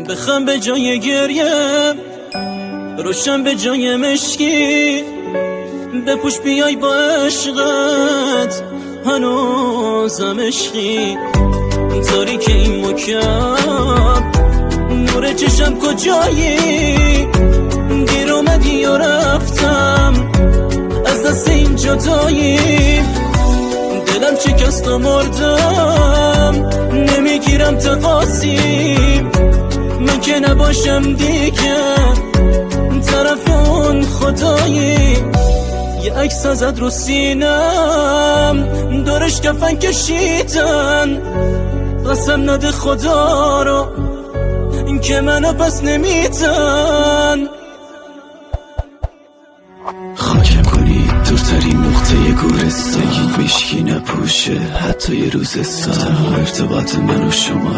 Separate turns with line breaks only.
بخم به جای گریه، روشن به جای مشکی، بپوش بیای با عشقت هنوزم عشقی. تاریک این مکب نور چشم کجایی؟ دیر اومدی و رفتم از دست این جدایی. دلم شکست و مردم، نمیگیرم تقاسیم. من که نباشم دیگه طرف اون خدایی. یه عکس ازت رو سینم، دورش کفن کشیدن. قسم نده خدا رو این که منو پس نمیدن.
خاکم کنید دورترین نقطه گورستان. بگید مشکی نپوشه حتی یه روز سال. ارتباط من و شما